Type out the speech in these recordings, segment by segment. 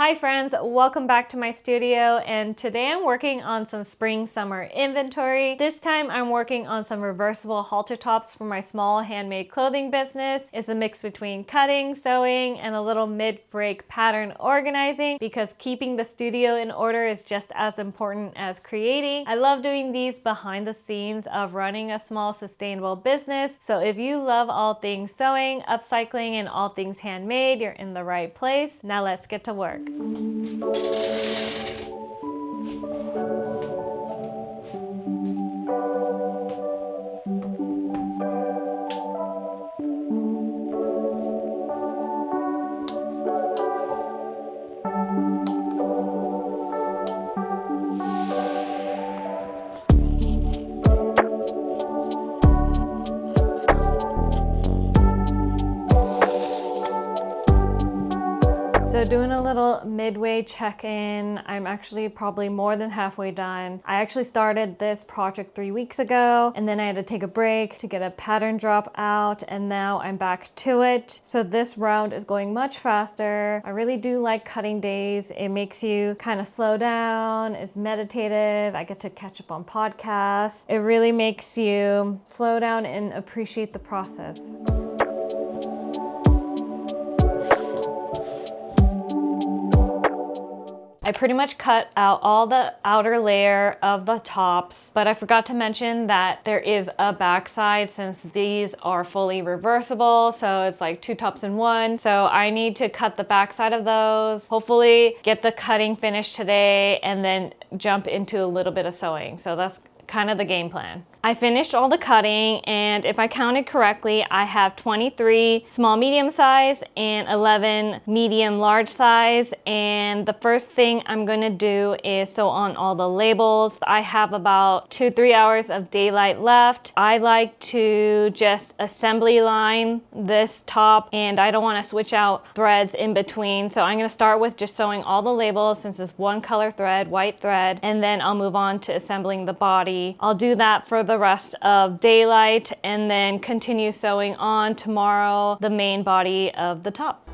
Hi friends, welcome back to my studio, and today I'm working on some spring summer inventory. This time I'm working on some reversible halter tops for my small handmade clothing business. It's a mix between cutting, sewing, and a little mid-break pattern organizing because keeping the studio in order is just as important as creating. I love doing these behind the scenes of running a small sustainable business. So if you love all things sewing, upcycling, and all things handmade, you're in the right place. Now let's get to work. So doing a little midway check-in, I'm actually probably more than halfway done. I actually started this project 3 weeks ago, and then I had to take a break to get a pattern drop out, and now I'm back to it. So this round is going much faster. I really do like cutting days. It makes you kind of slow down, it's meditative. I get to catch up on podcasts. It really makes you slow down and appreciate the process. I pretty much cut out all the outer layer of the tops, but I forgot to mention that there is a backside since these are fully reversible, so it's like 2 tops in 1. So I need to cut the backside of those, hopefully get the cutting finished today, and then jump into a little bit of sewing. So that's kind of the game plan. I finished all the cutting, and if I counted correctly, I have 23 small medium size and 11 medium large size. And the first thing I'm going to do is sew on all the labels. I have about 2-3 hours of daylight left. I like to just assembly line this top, and I don't want to switch out threads in between. So I'm going to start with just sewing all the labels since it's one color thread, white thread, and then I'll move on to assembling the body. I'll do that for the rest of daylight and then continue sewing on tomorrow the main body of the top.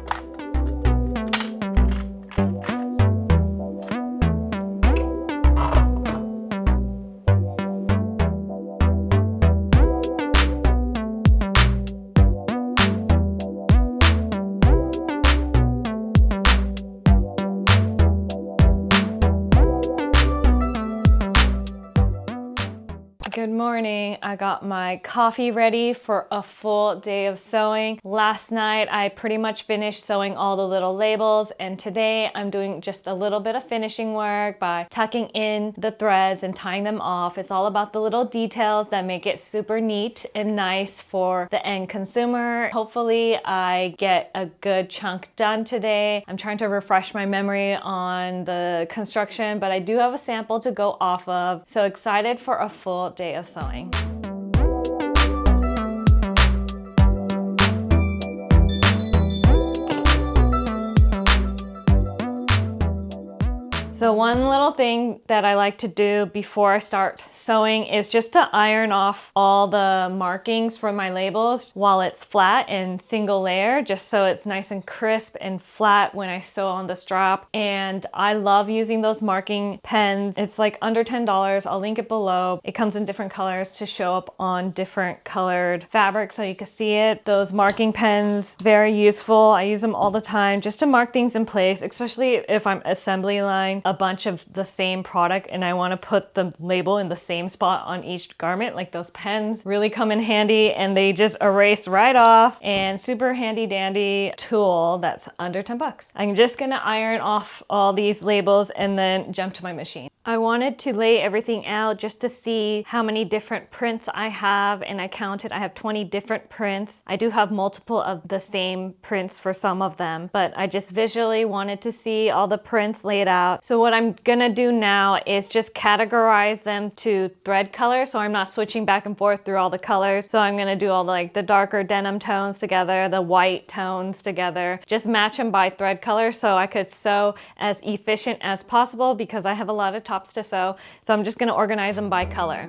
Good morning. I got my coffee ready for a full day of sewing. Last night I pretty much finished sewing all the little labels, and today I'm doing just a little bit of finishing work by tucking in the threads and tying them off. It's all about the little details that make it super neat and nice for the end consumer. Hopefully I get a good chunk done today. I'm trying to refresh my memory on the construction, but I do have a sample to go off of. So excited for a full day of sewing. So one little thing that I like to do before I start sewing is just to iron off all the markings for my labels while it's flat and single layer, just so it's nice and crisp and flat when I sew on the strap. And I love using those marking pens. It's like under $10. I'll link it below. It comes in different colors to show up on different colored fabric so you can see it. Those marking pens, very useful. I use them all the time just to mark things in place, especially if I'm assembly line a bunch of the same product and I want to put the label in the same spot on each garment. Like, those pens really come in handy, and they just erase right off, and super handy dandy tool that's under 10 bucks. I'm just gonna iron off all these labels and then jump to my machine. I wanted to lay everything out just to see how many different prints I have, and I counted. I have 20 different prints. I do have multiple of the same prints for some of them, but I just visually wanted to see all the prints laid out. So what I'm gonna do now is just categorize them to thread color, so I'm not switching back and forth through all the colors. So I'm gonna do all the darker denim tones together, the white tones together, just match them by thread color so I could sew as efficient as possible because I have a lot of tops to sew. So I'm just gonna organize them by color.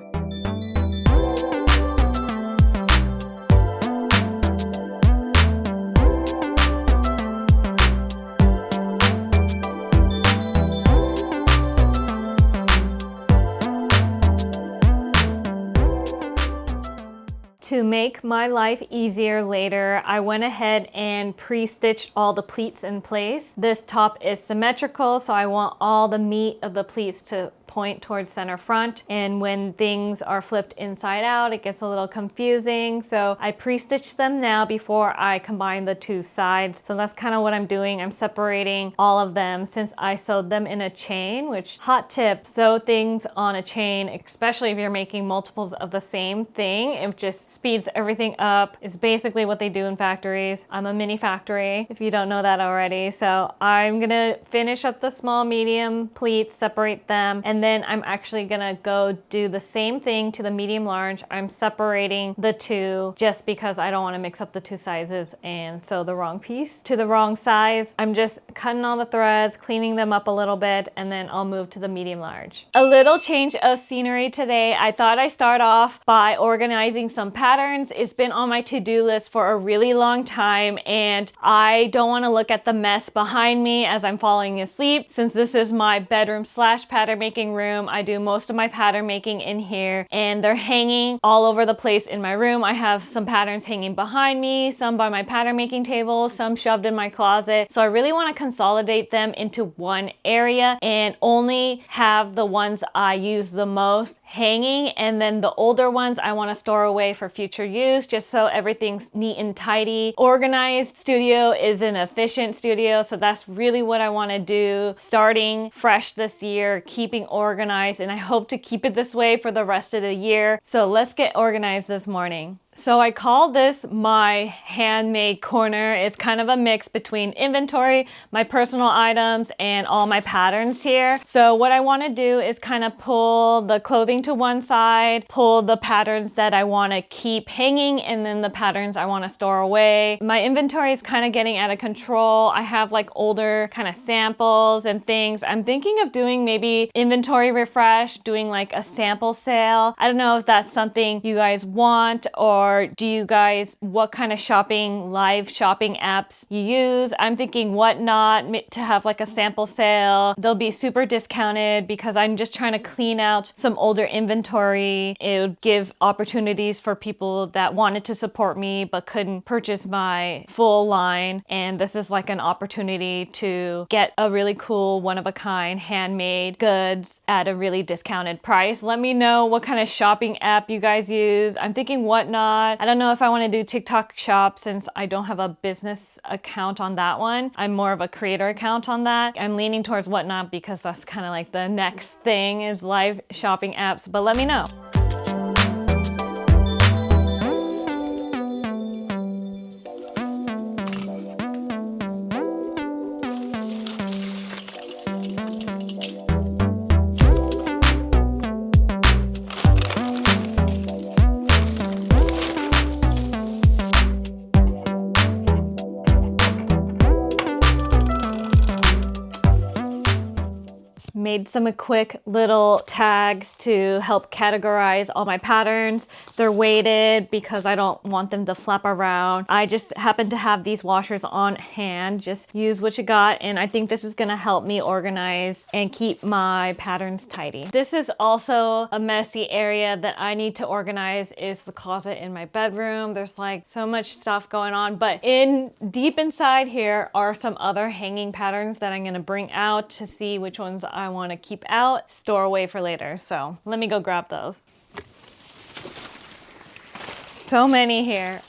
To make my life easier later, I went ahead and pre-stitched all the pleats in place. This top is symmetrical, so I want all the meat of the pleats to point towards center front, and when things are flipped inside out it gets a little confusing, so I pre-stitched them now before I combine the two sides. So that's kind of what I'm doing. I'm separating all of them since I sewed them in a chain, which, hot tip, sew things on a chain, especially if you're making multiples of the same thing. It just speeds everything up. It's basically what they do in factories. I'm a mini factory if you don't know that already. So I'm gonna finish up the small medium pleats, separate them, and then I'm actually gonna go do the same thing to the medium large. I'm separating the two just because I don't want to mix up the two sizes and sew the wrong piece to the wrong size. I'm just cutting all the threads, cleaning them up a little bit, and then I'll move to the medium large. A little change of scenery today. I thought I'd start off by organizing some patterns. It's been on my to-do list for a really long time, and I don't want to look at the mess behind me as I'm falling asleep. Since this is my bedroom slash pattern making room, I do most of my pattern making in here, and they're hanging all over the place in my room. I have some patterns hanging behind me, some by my pattern making table, some shoved in my closet. So I really want to consolidate them into one area and only have the ones I use the most hanging, and then the older ones I want to store away for future use, just so everything's neat and tidy. Organized studio is an efficient studio, so that's really what I want to do starting fresh this year, keeping organized, and I hope to keep it this way for the rest of the year. So let's get organized this morning. So I call this my handmade corner. It's kind of a mix between inventory, my personal items, and all my patterns here. So what I want to do is kind of pull the clothing to one side, pull the patterns that I want to keep hanging, and then the patterns I want to store away. My inventory is kind of getting out of control. I have like older kind of samples and things. I'm thinking of doing maybe inventory refresh, doing like a sample sale. I don't know if that's something you guys want, or do you guys, what kind of live shopping apps you use? I'm thinking Whatnot to have like a sample sale. They'll be super discounted because I'm just trying to clean out some older inventory. It would give opportunities for people that wanted to support me but couldn't purchase my full line. And this is like an opportunity to get a really cool, one-of-a-kind handmade goods at a really discounted price. Let me know what kind of shopping app you guys use. I'm thinking Whatnot. I don't know if I want to do TikTok shop since I don't have a business account on that one. I'm more of a creator account on that. I'm leaning towards Whatnot because that's kind of like the next thing is live shopping apps, but let me know. Made some quick little tags to help categorize all my patterns. They're weighted because I don't want them to flap around. I just happen to have these washers on hand. Just use what you got, and I think this is gonna help me organize and keep my patterns tidy. This is also a messy area that I need to organize, is the closet in my bedroom. There's like so much stuff going on, but deep inside here are some other hanging patterns that I'm gonna bring out to see which ones I want to keep out, store away for later. So let me go grab those. So many here.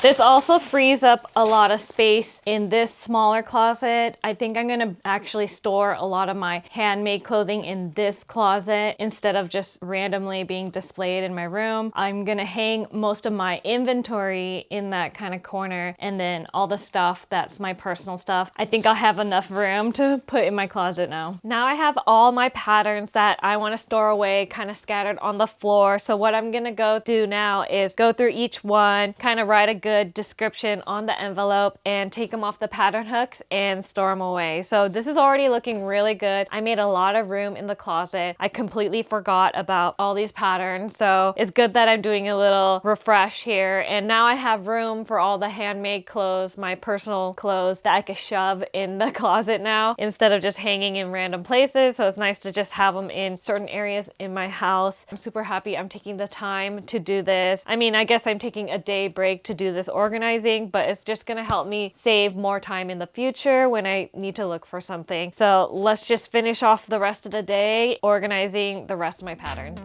This also frees up a lot of space in this smaller closet. I think I'm gonna actually store a lot of my handmade clothing in this closet instead of just randomly being displayed in my room. I'm gonna hang most of my inventory in that kind of corner, and then all the stuff that's my personal stuff. I think I'll have enough room to put in my closet now. Now I have all my patterns that I wanna store away kind of scattered on the floor. So what I'm gonna go do now is go through each one, kind of write a good good description on the envelope and take them off the pattern hooks and store them away. So this is already looking really good. I made a lot of room in the closet. I completely forgot about all these patterns. So it's good that I'm doing a little refresh here. And now I have room for all the handmade clothes, my personal clothes that I could shove in the closet now instead of just hanging in random places. So it's nice to just have them in certain areas in my house. I'm super happy I'm taking the time to do this. I mean, I guess I'm taking a day break to do this organizing, but it's just gonna help me save more time in the future when I need to look for something. So let's just finish off the rest of the day organizing the rest of my patterns.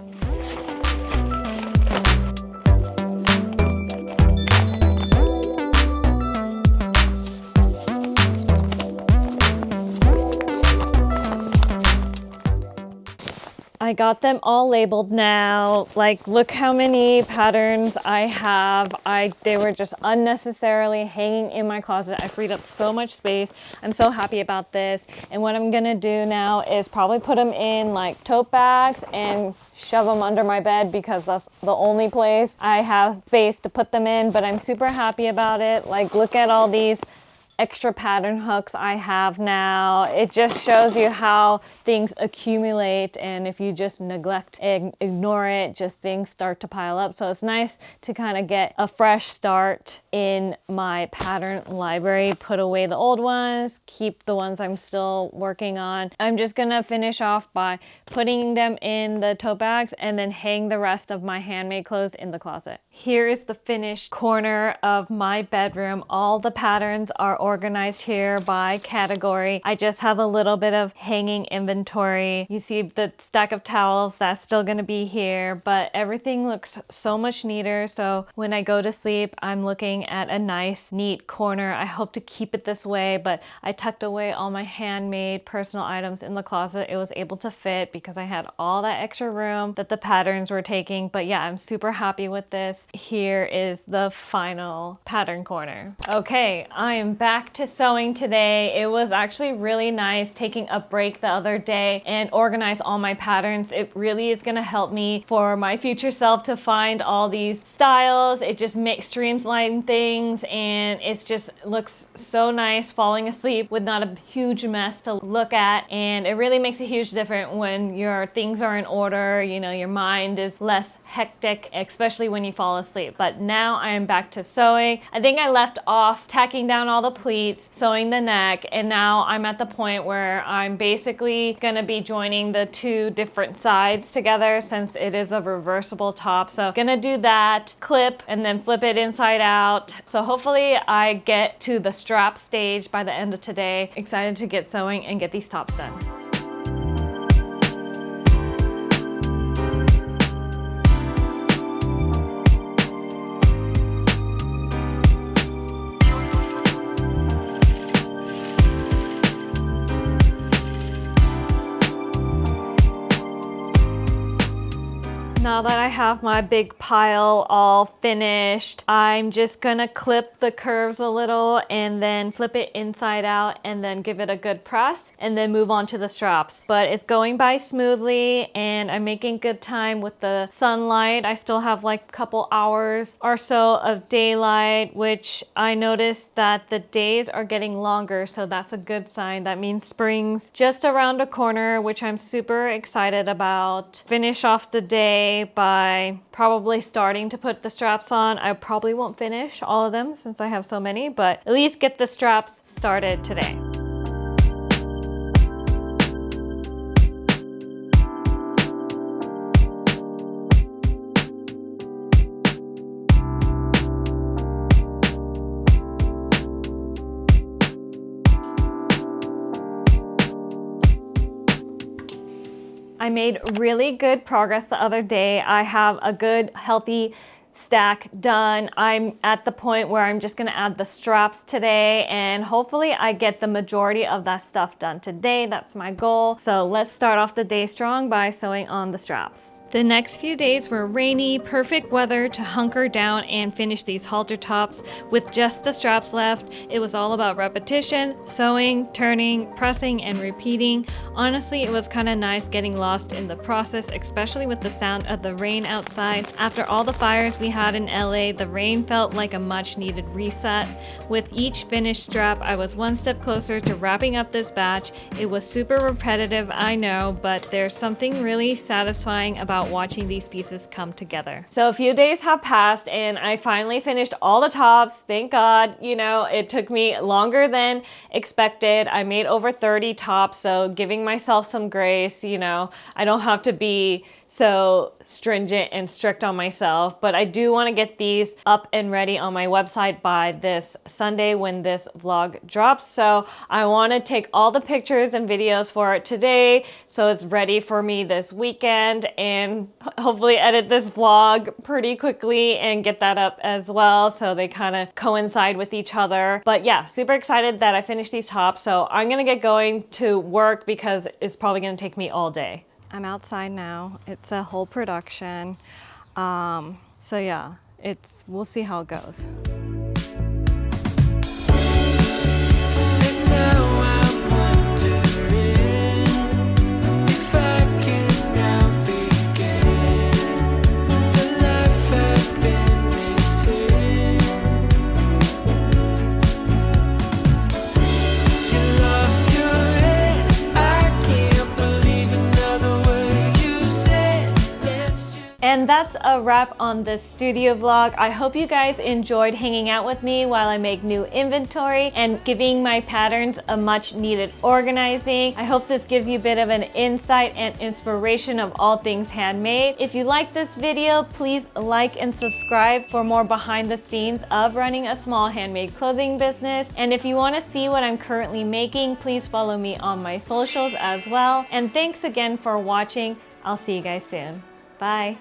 I got them all labeled now. Like, look how many patterns I have. They were just unnecessarily hanging in my closet. I freed up so much space. I'm so happy about this. And what I'm gonna do now is probably put them in like tote bags and shove them under my bed because that's the only place I have space to put them in. But I'm super happy about it. Like, look at all these extra pattern hooks I have now. It just shows you how things accumulate, and if you just neglect and ignore it, just things start to pile up. So it's nice to kind of get a fresh start in my pattern library, put away the old ones, keep the ones I'm still working on. I'm just gonna finish off by putting them in the tote bags and then hang the rest of my handmade clothes in the closet. Here is the finished corner of my bedroom. All the patterns are organized here by category. I just have a little bit of hanging inventory. You see the stack of towels, that's still gonna be here, but everything looks so much neater. So when I go to sleep, I'm looking at a nice, neat corner. I hope to keep it this way, but I tucked away all my handmade personal items in the closet. It was able to fit because I had all that extra room that the patterns were taking. But yeah, I'm super happy with this. Here is the final pattern corner. Okay, I am back to sewing today. It was actually really nice taking a break the other day and organize all my patterns. It really is gonna help me for my future self to find all these styles. It just makes streamline things, and it's just looks so nice falling asleep with not a huge mess to look at. And it really makes a huge difference when your things are in order, you know, your mind is less hectic, especially when you fall asleep. But now I am back to sewing. I think I left off tacking down all the pleats, sewing the neck, and now I'm at the point where I'm basically gonna be joining the two different sides together since it is a reversible top. So gonna do that, clip, and then flip it inside out. So hopefully I get to the strap stage by the end of today. Excited to get sewing and get these tops done. Now that I have my big pile all finished, I'm just gonna clip the curves a little and then flip it inside out and then give it a good press and then move on to the straps. But it's going by smoothly and I'm making good time with the sunlight. I still have like a couple hours or so of daylight, which I noticed that the days are getting longer, so that's a good sign. That means spring's just around the corner, which I'm super excited about. Finish off the day by probably starting to put the straps on. I probably won't finish all of them since I have so many, but at least get the straps started today. I made really good progress the other day. I have a good, healthy stack done. I'm at the point where I'm just gonna add the straps today, and hopefully I get the majority of that stuff done today. That's my goal. So let's start off the day strong by sewing on the straps. The next few days were rainy, perfect weather to hunker down and finish these halter tops with just the straps left. It was all about repetition, sewing, turning, pressing, and repeating. Honestly, it was kind of nice getting lost in the process, especially with the sound of the rain outside. After all the fires we had in LA, the rain felt like a much needed reset. With each finished strap, I was one step closer to wrapping up this batch. It was super repetitive, I know, but there's something really satisfying about watching these pieces come together. So a few days have passed and I finally finished all the tops. Thank God. You know, it took me longer than expected. I made over 30 tops, so giving myself some grace, you know, I don't have to be so stringent and strict on myself, but I do want to get these up and ready on my website by this Sunday when this vlog drops. So I want to take all the pictures and videos for it today so it's ready for me this weekend, and hopefully edit this vlog pretty quickly and get that up as well so they kind of coincide with each other. But yeah, super excited that I finished these tops, so I'm gonna get going to work because it's probably gonna take me all day. I'm outside now. It's a whole production. So yeah, we'll see how it goes. And that's a wrap on this studio vlog. I hope you guys enjoyed hanging out with me while I make new inventory and giving my patterns a much needed organizing. I hope this gives you a bit of an insight and inspiration of all things handmade. If you like this video, please like and subscribe for more behind the scenes of running a small handmade clothing business. And if you want to see what I'm currently making, please follow me on my socials as well. And thanks again for watching. I'll see you guys soon. Bye.